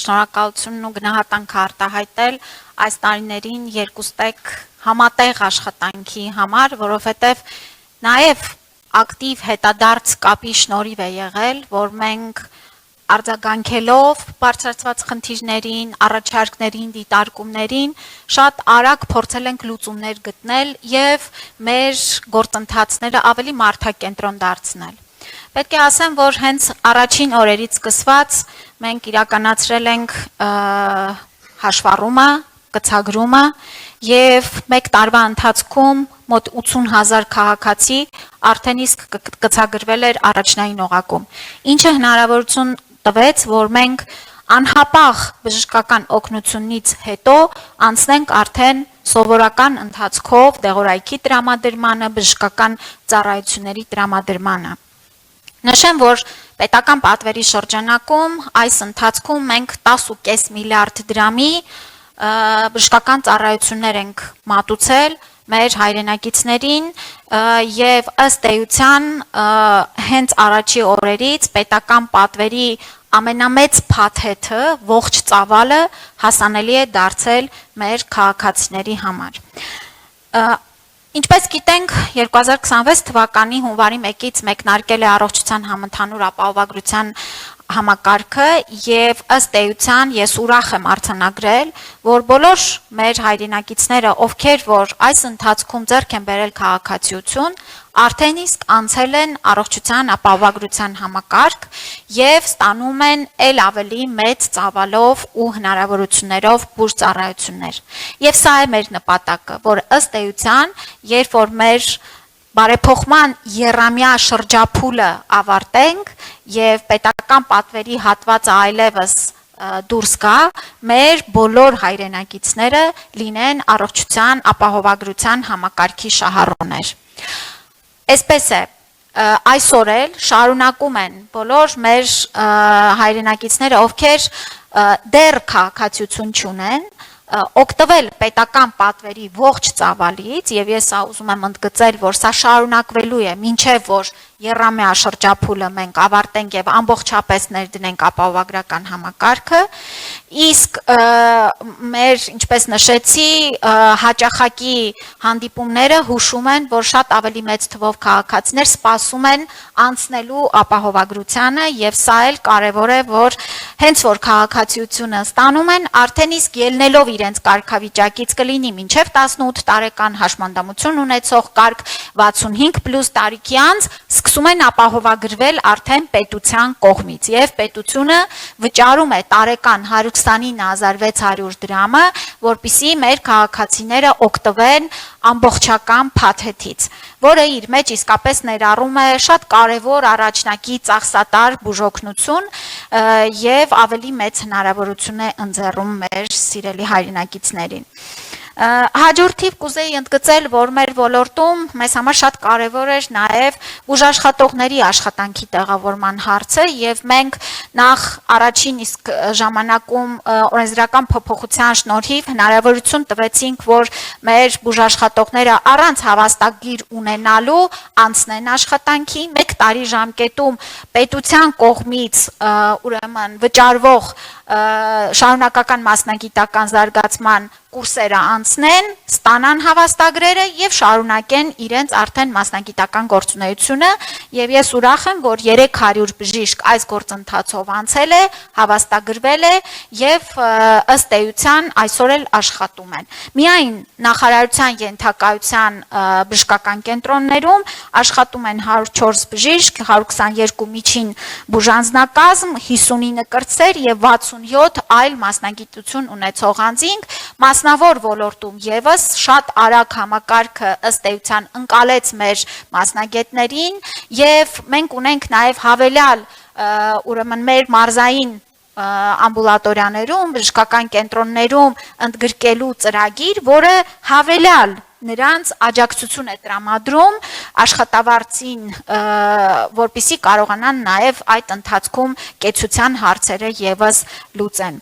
շնորհակալությունն ու գնահատանքը արտահայտել այս տարիներին երկուստեք համատեղ աշխատանքի համար, որովհետև նաև ակտիվ հետադարձ կապի շնորհիվ է եղել, որ մենք արձագանքելով բարձրացված խնդիրներին, առաջարկներին, դիտարկումներին շատ արագ փորձել ենք լուծումներ գտնել եւ մեր գործընթացները ավելի մարդակենտրոն դարձնել։ Պետք է ասեմ, որ հենց առաջին օրերից սկսված մենք իրականացրել ենք հաշվառումը, կցագրումը եւ մեկ տարվա ընթացքում մոտ 80,000 քաղաքացի արդեն իսկ կցագրվել էր առաջնային օղակում, ինչը հնարավորություն տվեց, որ մենք անհապաղ բժշկական օգնությունից հետո անցնենք արդեն սովորական ընթացքով դեղորայքի տրամադրմանը, բժշկական ծառայությունների տրամադրմանը։ Նշեմ, որ պետական պատվերի շրջանակում այս ընթացքում մենք 10.5 միլիարդ դրամի բժշկական ծառայություններ ենք մատուցել մեր հայրենակիցներին եւ ըստ էության հենց առաջի օրերից պետական պատվերի ամենամեծ փաթեթը ողջ ծավալը հասանելի է դարձել մեր քաղաքացիների համար։ Ինչպես գիտենք, 2026 թվականի հունվարի 1-ից մեկնարկել է առողջության համընդհանուր ապահովագրության համակարգը եւ ըստ էության ես ուրախ եմ արձանագրել, որ բոլոր մեր հայրենակիցները, ովքեր որ այս ընթացքում ձեռք են բերել քաղաքացիություն, արդեն իսկ անցել են առողջության ապահովագրության համակարգ եւ ստանում են ել ավելի մեծ ծավալով ու հնարավորություններով բուժ ծառայություններ։ Եվ սա է մեր նպատակը, որ ըստ էության, երբ որ մեր բարեփոխման եռամյա շրջափուլը ավարտենք եւ պետական պատվերի հատվածը այլևս դուրս գա, մեր բոլոր հայրենակիցները լինեն առողջության ապահովագրության համակարգի շահառուներ։ Այսպես է, այսօր էլ շարունակում են բոլոր մեր հայրենակիցները, ովքեր դեռ քաղաքացիություն չունեն, օգտվել պետական պատվերի ողջ ծավալից եւ ես ուզում եմ ընդգծել, որ սա շարունակվելու է, մինչեւ որ եռամյա շրջափուլը մենք ավարտենք եւ ամբողջապես ներդնենք ապահովագրական համակարգը, իսկ մեր, ինչպես նշեցի, հաճախակի հանդիպումները հուշում են, որ շատ ավելի մեծ թվով քաղաքացիներ սպասում են անցնելու ապահովագրությանը եւ սա էլ կարեւոր է, որ հենց որ քաղաքացիությունը ստանում են, արդեն իսկ ելնելով իրենց կարգավիճակից կլինի մինչև 18 տարեկան հաշմանդամություն ունեցող կարգ 65+ տարիքի անց սկսում են ապահովագրվել արդեն պետության կողմից եւ պետությունը վճարում է տարեկան 129.600 դրամը, որպիսի մեր քաղաքացիները օգտվեն ամբողջական փաթեթից, որը իր մեջ իսկապես ներառում է շատ կարևոր առաջնակի ծախսատար բուժօգնություն եւ ավելի մեծ հնարավորություն է ընձեռում մեր սիրելի հայրենակիցներին։ Հաջորդիվ կուզեի ընդգծել, որ մեր ոլորտում մեզ համար շատ կարևոր էր նաև բուժաշխատողների աշխատանքի տեղավորման հարցը եւ մենք նախ առաջին իսկ ժամանակում օրենսդրական փոփոխության շնորհիվ հնարավորություն տվեցինք, որ մեր բուժաշխատողները առանց հավաստագիր ունենալու անցնեն աշխատանքի, 1 տարի ժամկետում պետության կողմից ուրեմն վճարվող շարունակական մասնագիտական զարգացման կուրսերը անցնեն, ստանան հավաստագրերը եւ շարունակեն իրենց արդեն մասնագիտական գործունեությունը եւ ես ուրախ եմ, որ 300 բժիշկ այս գործընթացով անցել է, հավաստագրվել է եւ ըստ էության այսօր էլ աշխատում են։ Միայն նախարարության ենթակայության բժշկական կենտրոններում աշխատում են 104 բժիշկ, 122 միջին բուժանձնակազմ, 59 կրտսեր եւ 67 այլ մասնագիտություն ունեցող անձինք, մասնավոր ոլորտում եւս շատ արագ համակարգը ըստ էության ընկալեց մեր մասնագետներին եւ մենք ունենք նաեւ հավելյալ ուրեմն մեր մարզային ամբուլատորիաներում, բժշկական կենտրոններում ընդգրկելու ծրագիր, որը հավելյալ նրանց աջակցություն է տրամադրում աշխատավարձին, որպեսզի կարողանան նաև այդ ընթացքում կեցության հարցերը եւս լուծեն։